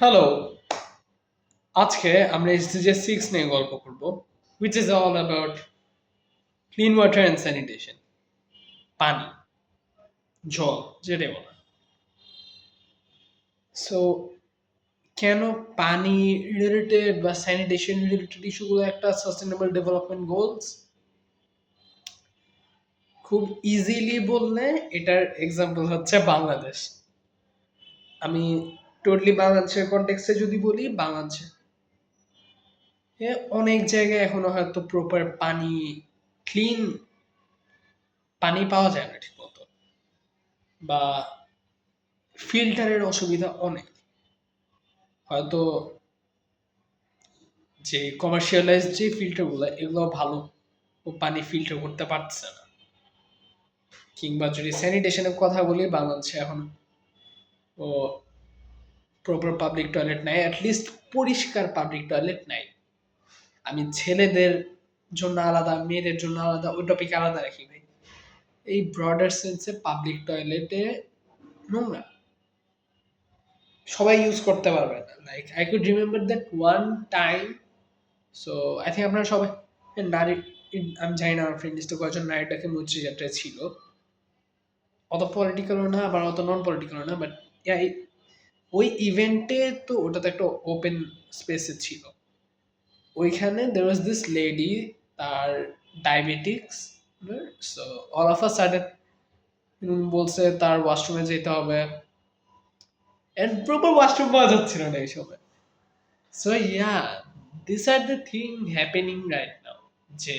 Hello, আজকে আমরা SDG 6 নিয়ে গল্প করব, which is all about clean water and sanitation. পানি, জল, যেটাই বলে। সো কেন পানি রিলেটেড বা স্যানিটেশন রিলেটেড ইস্যুগুলো একটা সাস্টেনেবল ডেভেলপমেন্ট গোলস? খুব ইজিলি বললে এটার এক্সাম্পল হচ্ছে বাংলাদেশ। আমি টোটালি বাংলাদেশের কনটেক্সটে যদি বলি, বাংলাদেশে অনেক জায়গায় এখনো হয়তো প্রপার পানি, ক্লিন পানি পাওয়া যায় না ঠিক মতো, বা ফিল্টারের অসুবিধা অনেক। হয়তো যে কমার্শিয়ালাইজ যে ফিল্টারগুলো, এগুলো ভালো ও পানি ফিল্টার করতে পারছে না। কিংবা যদি স্যানিটেশনের কথা বলি, বাংলাদেশে এখন ও প্রপার পাবলিক টয়লেট নাই, অ্যাটলিস্ট পরিষ্কার পাবলিক টয়লেট নাই। আমি ছেলেদের জন্য আলাদা, মেয়েদের জন্য আলাদা, ওই টপিক আলাদা রাখি ভাই। এই ব্রডার সেন্সে পাবলিক টয়লেটে নোংরা, সবাই ইউজ করতে পারবে না। Like I could remember that one time. So I think আপনারা সবাই নারী, আমি জানি না আমার ফ্রেন্ড লিস্টে কয়েকজন নারীটাকে মৈত্রী যাত্রায় ছিল। অত পলিটিক্যালও না, আবার অত নন পলিটিক্যালও না, বাট ওই ইভেন্টে তো ওটা তো একটা ওপেন স্পেসে ছিল। ওইখানে দের ওয়াজ দিস লেডি, তার diabetics. So all of a sudden বলছে তার ওয়াশরুমে যেতে হবে, এন্ড প্রপার ওয়াশরুম পাওয়া যাচ্ছিল না এই সময়। So yeah, this are the thing happening right now, যে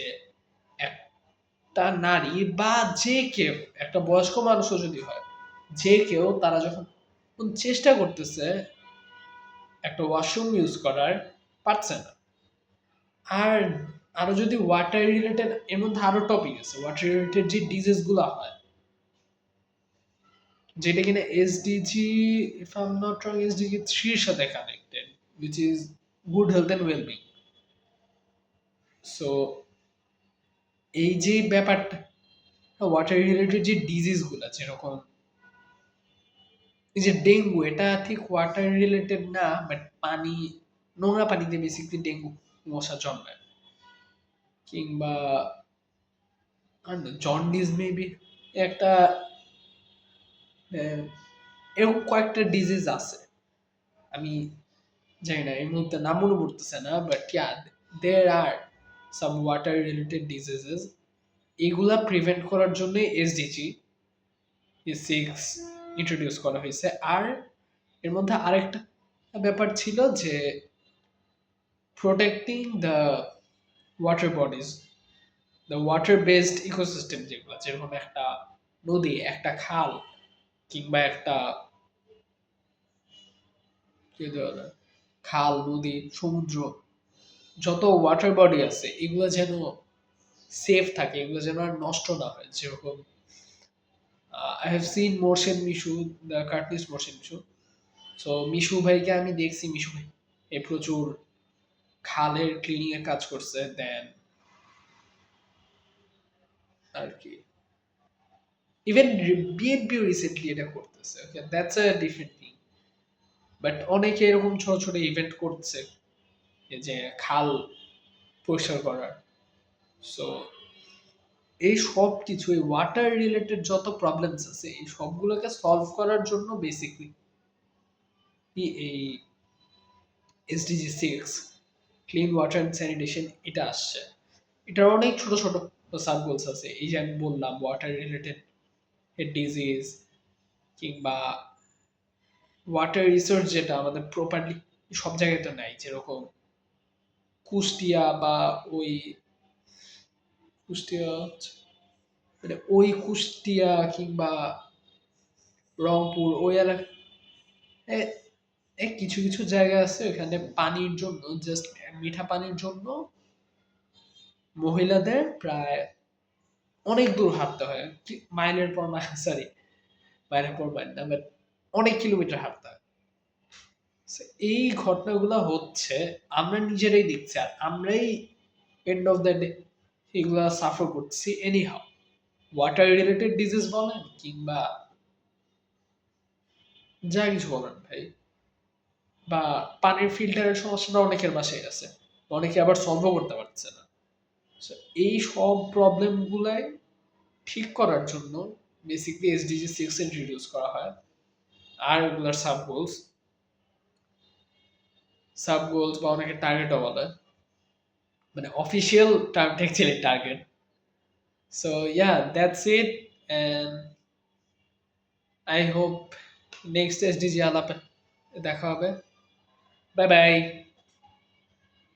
একটা নারী বা যে কেউ, একটা বয়স্ক মানুষও যদি হয়, যে কেউ, তারা যখন চেষ্টা করতেছে একটা ওয়াশরুম ইউজ করার, পারছে না। আর আরো যদি ওয়াটার রিলেটেড, এর মধ্যে আরো টপিক আছে ওয়াটার রিলেটেড, যে ডিজিজ গুলা হয়, যেটা কিনা SDG, if I am not wrong, SDG 3 এর সাথে connected, which is good health and wellbeing. So এই যে ব্যাপারটা, ওয়াটার রিলেটেড যে ডিজিজ গুলা, যেরকম এই যে ডেঙ্গু, এটা ঠিক ওয়াটার রিলেটেড না, বাট পানি, নোংরা পানিতে বেসিকলি ডেঙ্গু মশা জন্মায়। কিংবা জন্ডিস মেবি একটা, এরকম কয়েকটা ডিজিজ আছে, আমি জানি না এই মুহূর্তে নাম মনে পড়তেছে না, but yeah, there are some water related diseases. এগুলা প্রিভেন্ট করার জন্য এসডিজি 6 ইন্ট্রোডিউস করা হয়েছে। আর এর মধ্যে আরেকটা ব্যাপার ছিল যে protecting the water bodies, the water based ecosystem, যেগুলো যেরকম একটা নদী, একটা খাল, কিংবা একটা কি বলে, খাল, নদী, সমুদ্র, যত ওয়াটার বডি আছে, এগুলো যেন সেফ থাকে, এগুলো যেন আর নষ্ট না হয়। যেরকম I have seen Morshed Mishu, the cartoonist Morshed Mishu. So Mishu ভাইকে আমি দেখছি, মিশু ভাই এ প্রচুর খালের ক্লিনিং এর কাজ করছে। দেন আর কি, ইভেন বিএনপিও রিসেন্টলি এটা করতেছে। Okay, that's a different thing. But অনেকে এরকম ছোট ছোট ইভেন্ট করছে, এই যে খাল পরিষ্কার করার। সো এই সব কিছু, এই ওয়াটার রিলেটেড যত প্রবলেমস আছে, এই সবগুলোকে সলভ করার জন্য বেসিকলি এই SDG 6, clean water and sanitation, এটা আসছে। এটার অনেক ছোট ছোট সাব গোলস আছে, এই যে আমি বললাম ওয়াটার রিলেটেড ডিজিজ, কিংবা ওয়াটার রিসোর্স যেটা আমাদের প্রপারলি সব জায়গায় তো নাই, যেরকম কুষ্টিয়া বা ওই কুষ্টিয়া, মানে ওই কুষ্টিয়া কিংবা রংপুর, ওই এলাকা কিছু কিছু জায়গা আছে ওখানে পানির জন্য, জাস্ট মিঠা পানির জন্য মহিলাদের প্রায় অনেক দূর হাঁটতে হয়, মাইলের পর মাইল, সরি মাইলের পর মাইল না, বাট অনেক কিলোমিটার হাঁটতে হয়। So, এই ঘটনাগুলো হচ্ছে, আমরা নিজেরাই দেখছি, আর আমরাই এন্ড অফ দ্য ডে এগুলা সাফার করছি any how. Water related disease বলেন, কিংবা যা কিছু বলেন ভাই, বা পানির ফিল্টারের সমস্যাটা অনেকের বাসায় আছে, অনেকে আবার সলভও করতে পারছে না। So, এই সব প্রবলেম গুলাই ঠিক করার জন্য বেসিকলি এসডিজি 6 ইন্ট্রোডিউস করা হয়। আর এগুলার সাব গোলস বা অনেকে টার্গেটও বলে, মানে অফিসিয়াল টার্মটা actually target. So yeah, that's it, and I hope next SDG আলাপে দেখা হবে। Bye by.